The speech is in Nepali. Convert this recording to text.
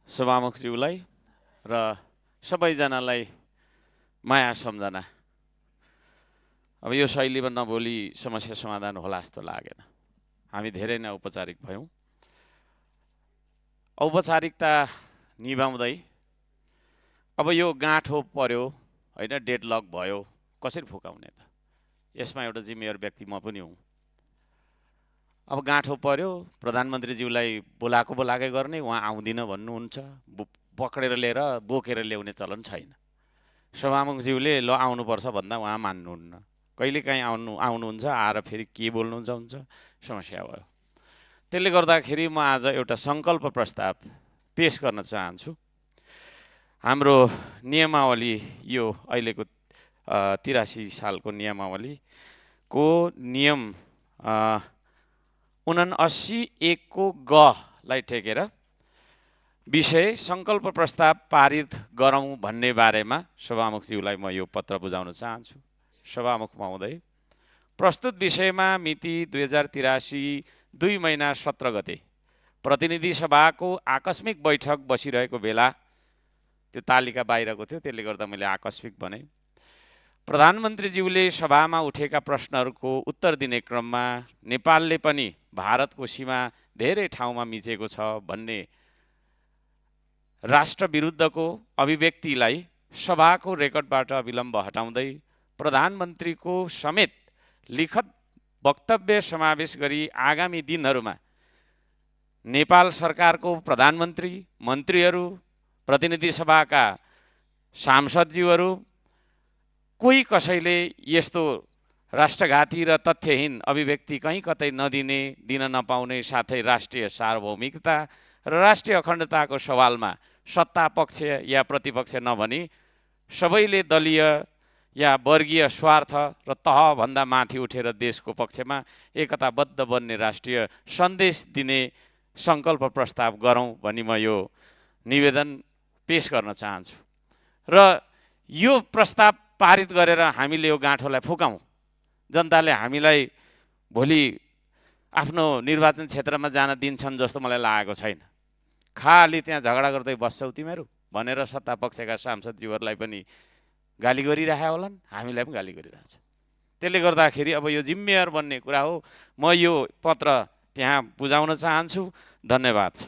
सभामुखज्यूलाई र सबैजनालाई माया सम्झना। अब यो शैलीमा नबोली समस्या समाधान होला जस्तो लागेन। हामी धेरै नै औपचारिक भयौँ। औपचारिकता निभाउँदै अब यो गाँठो पर्यो होइन, डेडलक भयो, कसरी फुकाउने त? यसमा एउटा जिम्मेवार व्यक्ति म पनि हुँ। अब गाँठो पर्यो, प्रधानमन्त्रीज्यूलाई बोलाएकै गर्ने, उहाँ आउँदिन भन्नुहुन्छ, पक्रेर लिएर बोकेर ल्याउने चलन छैन। सभामुखज्यूले ल आउनुपर्छ भन्दा उहाँ मान्नुहुन्न। कहिलेकाहीँ आउनुहुन्छ, आएर फेरि के बोल्नुहुन्छ हुन्छ, समस्या भयो। त्यसले गर्दाखेरि म आज एउटा सङ्कल्प प्रस्ताव पेश गर्न चाहन्छु। हाम्रो नियमावली, यो अहिलेको 83 सालको नियमावलीको नियम 79(1) को गलाई टेकेर विषय सङ्कल्प प्रस्ताव पारित गरौँ भन्ने बारेमा सभामुखज्यूलाई म यो पत्र बुझाउन चाहन्छु। सभामुख महोदय, प्रस्तुत विषयमा मिति 2083 2 महिना 17 गते प्रतिनिधि सभाको आकस्मिक बैठक बसिरहेको बेला, त्यो तालिका बाहिरको थियो, त्यसले गर्दा मैले आकस्मिक भने, प्रधानमन्त्रीज्यूले सभामा उठेका प्रश्नहरूको उत्तर दिने क्रममा नेपालले पनि भारतको सीमा धेरै ठाउँमा मिचेको छ भन्ने राष्ट्र विरुद्धको अभिव्यक्तिलाई सभाको रेकर्डबाट अविलम्ब हटाउँदै प्रधानमन्त्रीको समेत लिखित वक्तव्य समावेश गरी आगामी दिनहरूमा नेपाल सरकारको प्रधानमन्त्री, मन्त्रीहरू, प्रतिनिधि सभाका सांसदज्यूहरू कोही कसैले यस्तो राष्ट्रघाती र तथ्यहीन अभिव्यक्ति कहीँ कतै नदिने, दिन नपाउने, साथै राष्ट्रिय सार्वभौमिकता र राष्ट्रिय अखण्डताको सवालमा सत्ता पक्ष या प्रतिपक्ष नभनी सबैले दलीय या वर्गीय स्वार्थ र तहभन्दा माथि उठेर देशको पक्षमा एकताबद्ध बन्ने राष्ट्रिय सन्देश दिने सङ्कल्प प्रस्ताव गरौँ भनी म यो निवेदन पेश गर्न चाहन्छु। र यो प्रस्ताव पारित गरेर हामीले यो गाँठोलाई फुकाउँ। जनताले हामीलाई भोलि आफ्नो निर्वाचन क्षेत्रमा जान दिन्छन् जस्तो मलाई लागेको छैन। खाली त्यहाँ झगडा गर्दै बस्छौ तिमीहरू भनेर सत्ता पक्षका सांसदज्यूहरूलाई पनि गाली गरिरहेका होलान्, हामीलाई पनि गाली गरिरहेछ। त्यसले गर्दाखेरि अब यो जिम्मेवार बन्ने कुरा हो। म यो पत्र त्यहाँ बुझाउन चाहन्छु। धन्यवाद।